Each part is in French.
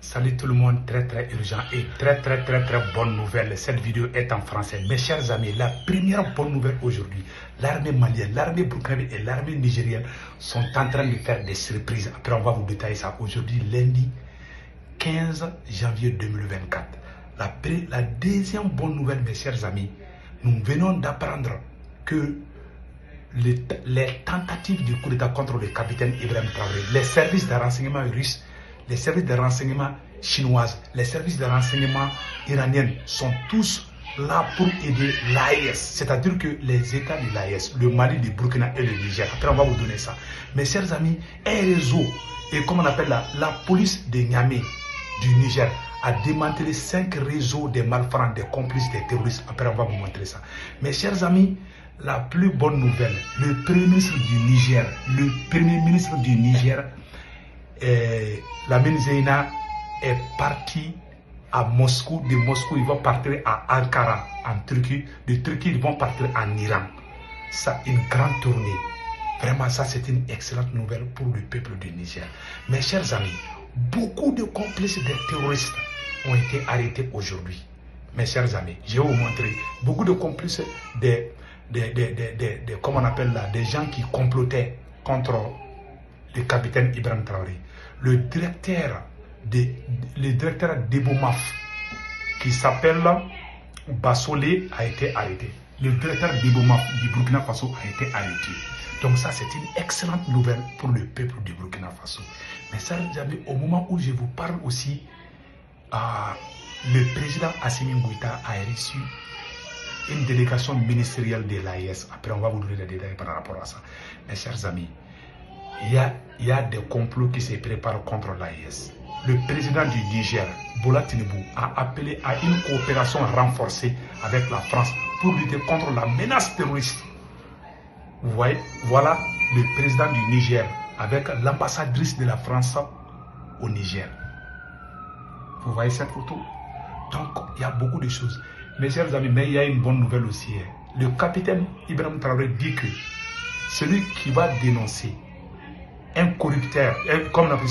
Salut tout le monde, très urgent et très bonne nouvelle. Cette vidéo est en français. Mes chers amis, la première bonne nouvelle aujourd'hui, l'armée malienne, l'armée burkinabé et l'armée nigérienne sont en train de faire des surprises. Après, on va vous détailler ça. Aujourd'hui, lundi 15 janvier 2024. La deuxième bonne nouvelle, mes chers amis, nous venons d'apprendre que les tentatives de coup d'état contre le capitaine Ibrahim Traoré, les services de renseignement russes, les services de renseignement chinois, les services de renseignement iraniens sont tous là pour aider l'AES. C'est-à-dire que les États de l'AES, le Mali, le Burkina et le Niger, après on va vous donner ça. Mes chers amis, un réseau, et comme on appelle la police de Niamey du Niger, a démantelé 5 réseaux de malfrats, des complices, des terroristes. Après on va vous montrer ça. Mes chers amis, la plus bonne nouvelle, le premier ministre du Niger, Lamine Zeina est parti à Moscou. De Moscou, ils vont partir à Ankara, en Turquie. De Turquie, ils vont partir en Iran. Ça, une grande tournée. Vraiment, ça, c'est une excellente nouvelle pour le peuple du Niger. Mes chers amis, beaucoup de complices des terroristes ont été arrêtés aujourd'hui. Mes chers amis, je vais vous montrer. Beaucoup de complices comment on appelle là, des gens qui complotaient contre le capitaine Ibrahim Traoré. Le directeur d'Ebomaf, qui s'appelle Bassolé, a été arrêté. Le directeur d'Ebomaf du Burkina Faso a été arrêté. Donc ça, c'est une excellente nouvelle pour le peuple du Burkina Faso. Mais ça, au moment où je vous parle aussi, le président Assimi Goïta a reçu une délégation ministérielle de l'AES. Après, on va vous donner des détails par rapport à ça. Mes chers amis, il y a des complots qui se préparent contre l'AES. Le président du Niger, Bola Tinubu, a appelé à une coopération renforcée avec la France pour lutter contre la menace terroriste. Vous voyez, voilà le président du Niger avec l'ambassadrice de la France au Niger. Vous voyez cette photo? Donc, il y a beaucoup de choses. Mes chers amis, mais il y a une bonne nouvelle aussi. Le capitaine Ibrahim Traoré dit que celui qui va dénoncer un corrupteur, comme on appelle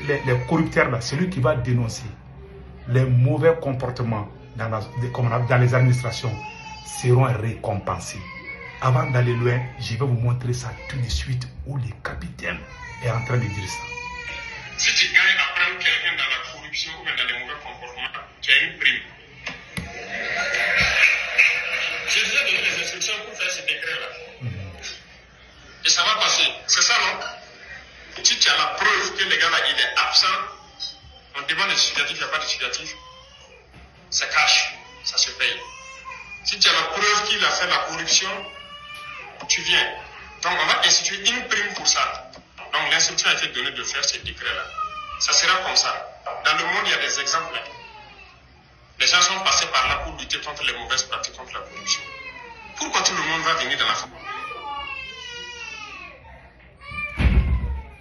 les corrupteurs là, celui qui va dénoncer les mauvais comportements dans les administrations seront récompensés. Avant d'aller loin, je vais vous montrer ça tout de suite où le capitaine est en train de dire ça. Si tu gagnes à prendre quelqu'un dans la corruption ou dans les mauvais comportements, tu as une prime. Je vous ai donné les instructions pour faire ce décret-là. Et ça va passer. C'est ça, non? Si tu as la preuve que le gars-là, il est absent, on demande le justificatif, il n'y a pas de justificatif, ça cache, ça se paye. Si tu as la preuve qu'il a fait la corruption, tu viens. Donc on va instituer une prime pour ça. Donc l'instruction a été donnée de faire ce décret-là. Ça sera comme ça. Dans le monde, il y a des exemples. Les gens sont passés par là pour lutter contre les mauvaises pratiques, contre la corruption. Pourquoi tout le monde va venir dans la famille?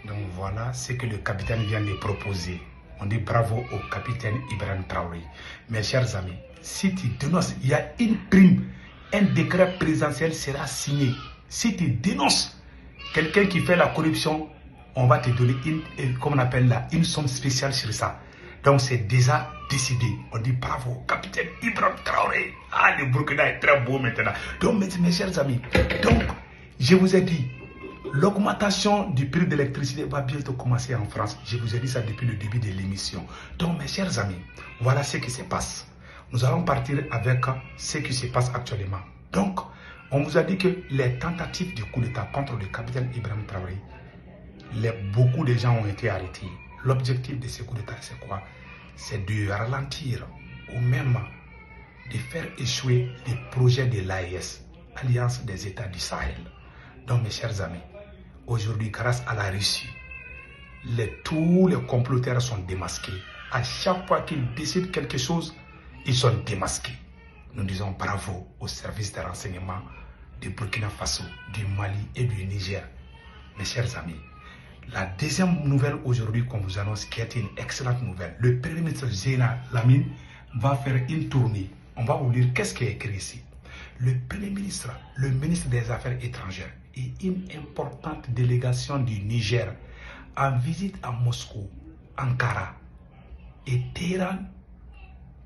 Donc voilà ce que le capitaine vient de proposer. On dit bravo au capitaine Ibrahim Traoré. Mes chers amis, si tu dénonces, il y a une prime. Un décret présidentiel sera signé. Si tu dénonces quelqu'un qui fait la corruption, on va te donner comme on appelle là, une somme spéciale sur ça. Donc c'est déjà décidé. On dit bravo, capitaine Ibrahim Traoré. Ah, le Burkina est très beau maintenant. Donc mes chers amis, donc je vous ai dit, l'augmentation du prix de l'électricité va bientôt commencer en France. Je vous ai dit ça depuis le début de l'émission. Donc mes chers amis, voilà ce qui se passe. Nous allons partir avec ce qui se passe actuellement. Donc, on vous a dit que les tentatives du coup d'état contre le capitaine Ibrahim Traoré, beaucoup de gens ont été arrêtés. L'objectif de ce coup d'état, c'est quoi? C'est de ralentir ou même de faire échouer les projets de l'AES, Alliance des États du Sahel. Donc mes chers amis, aujourd'hui, grâce à la Russie, tous les comploteurs sont démasqués. À chaque fois qu'ils décident quelque chose, ils sont démasqués. Nous disons bravo aux services de renseignement du Burkina Faso, du Mali et du Niger. Mes chers amis, la deuxième nouvelle aujourd'hui qu'on vous annonce, qui est une excellente nouvelle, le premier ministre Zeina Lamine va faire une tournée. On va vous lire qu'est-ce qui est écrit ici. Le premier ministre, le ministre des Affaires étrangères et une importante délégation du Niger en visite à Moscou, Ankara, et Téhéran,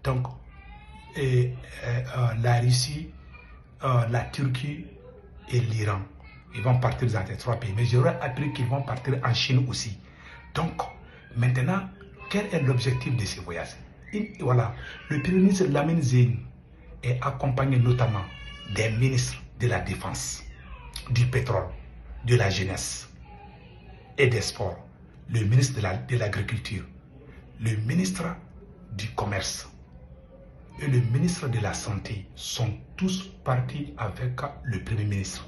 donc la Russie, la Turquie et l'Iran. Ils vont partir dans ces 3 pays. Mais j'aurais appris qu'ils vont partir en Chine aussi. Donc, maintenant, quel est l'objectif de ces voyages? Voilà, le Premier ministre Lamine Zeine est accompagné notamment des ministres de la Défense, du pétrole, de la jeunesse et des sports, le ministre de l'Agriculture, le ministre du Commerce et le ministre de la Santé sont tous partis avec le Premier ministre.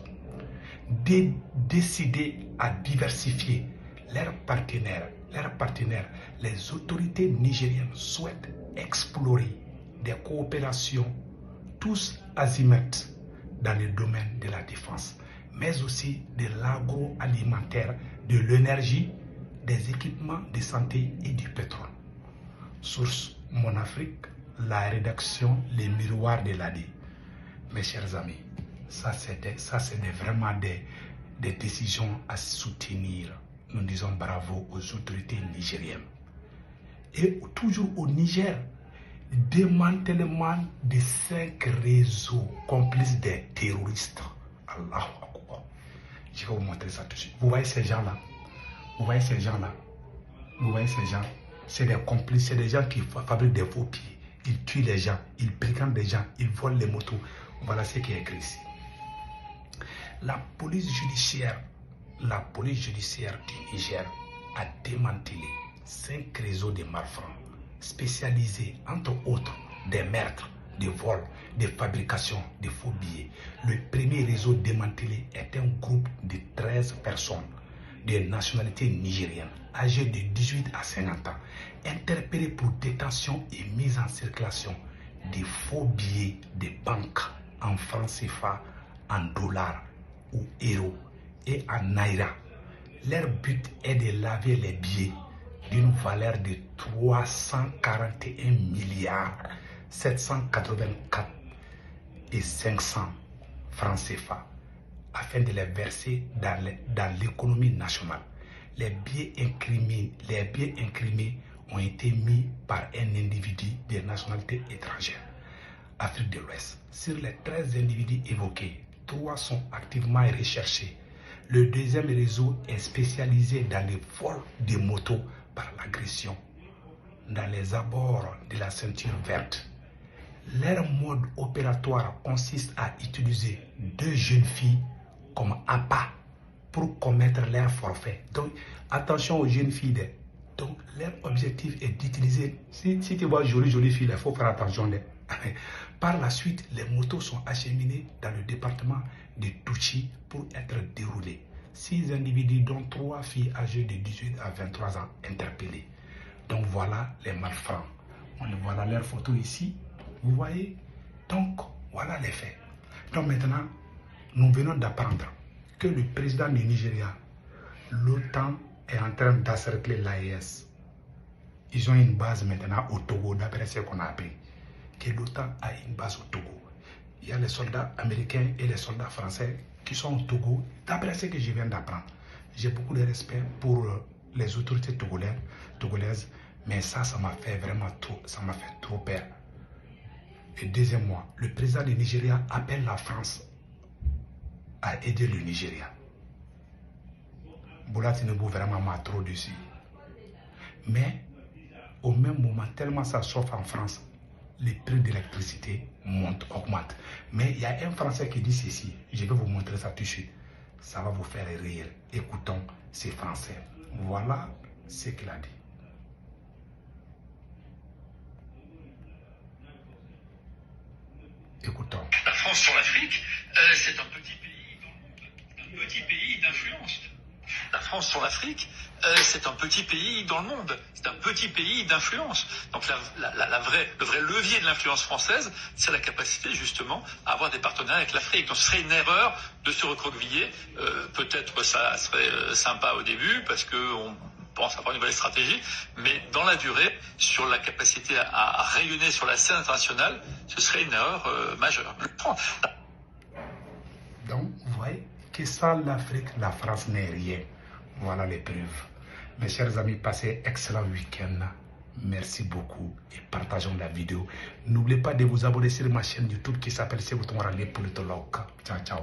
Décider à diversifier leurs partenaires, les autorités nigériennes souhaitent explorer des coopérations tous azimuts dans le domaine de la défense, mais aussi de l'agroalimentaire, de l'énergie, des équipements de santé et du pétrole. Source Mon Afrique, la rédaction Les Miroirs de l'AD. Mes chers amis, ça c'est vraiment des décisions à soutenir. Nous disons bravo aux autorités nigériennes. Et toujours au Niger, démantèlement de 5 réseaux complices des terroristes. Allahu Akbar. Je vais vous montrer ça tout de suite. Vous voyez ces gens-là? C'est des complices, c'est des gens qui fabriquent des faux pieds. Ils tuent les gens, ils brigandent des gens, ils volent les motos. Voilà ce qui est écrit ici. La police judiciaire du Niger a démantelé 5 réseaux de malfrats spécialisés, entre autres, des meurtres, des vols, des fabrications de faux billets. Le premier réseau démantelé est un groupe de 13 personnes de nationalité nigérienne, âgées de 18 à 50 ans, interpellées pour détention et mise en circulation de faux billets de banque en francs CFA, en dollars ou euros et en naira. Leur but est de laver les billets d'une valeur de 341 milliards 784 et 500 francs CFA afin de les verser dans l'économie nationale. Les billets incriminés ont été mis par un individu de nationalité étrangère, Afrique de l'Ouest. Sur les 13 individus évoqués, 3 sont activement recherchés. Le deuxième réseau est spécialisé dans les vols de motos par l'agression dans les abords de la ceinture verte. Leur mode opératoire consiste à utiliser 2 jeunes filles comme appât pour commettre leur forfait. Donc, attention aux jeunes filles. Donc, leur objectif est d'utiliser, si tu vois jolie fille, il faut faire attention. Par la suite, les motos sont acheminées dans le département de Touchi pour être déroulées. 6 individus, dont 3 filles âgées de 18 à 23 ans, interpellées. Donc voilà les malfrats. Voilà leur photo ici. Vous voyez? Donc voilà les faits. Donc maintenant, nous venons d'apprendre que le président du Nigeria, l'OTAN, est en train d'encercler l'AES. Ils ont une base maintenant au Togo, d'après ce qu'on a appris. Que l'OTAN a une base au Togo. Il y a les soldats américains et les soldats français qui sont au Togo, d'après ce que je viens d'apprendre. J'ai beaucoup de respect pour les autorités togolaises, mais ça m'a fait vraiment trop peur. Et deuxièmement, le président du Nigeria appelle la France à aider le Nigeria. Bola Tinubu vraiment m'a trop dessus. Mais au même moment, tellement ça chauffe en France, les prix d'électricité augmentent. Mais il y a un Français qui dit ceci, je vais vous montrer ça tout de suite. Ça va vous faire rire. Écoutons ces Français. Voilà ce qu'il a dit. Écoutons. La France sur l'Afrique, c'est un petit pays d'influence. La France sur l'Afrique, c'est un petit pays dans le monde. C'est un petit pays d'influence. Donc le vrai levier de l'influence française, c'est la capacité justement à avoir des partenaires avec l'Afrique. Donc ce serait une erreur de se recroqueviller. Peut-être ça serait sympa au début parce qu'on pense avoir une nouvelle stratégie, mais dans la durée, sur la capacité à rayonner sur la scène internationale, ce serait une erreur majeure. Donc, vous voyez que sans l'Afrique, la France n'est rien. Voilà les preuves. Mes chers amis, passez excellent week-end. Merci beaucoup et partageons la vidéo. N'oubliez pas de vous abonner sur ma chaîne YouTube qui s'appelle Sékou Toumara, les politologues. Ciao, ciao.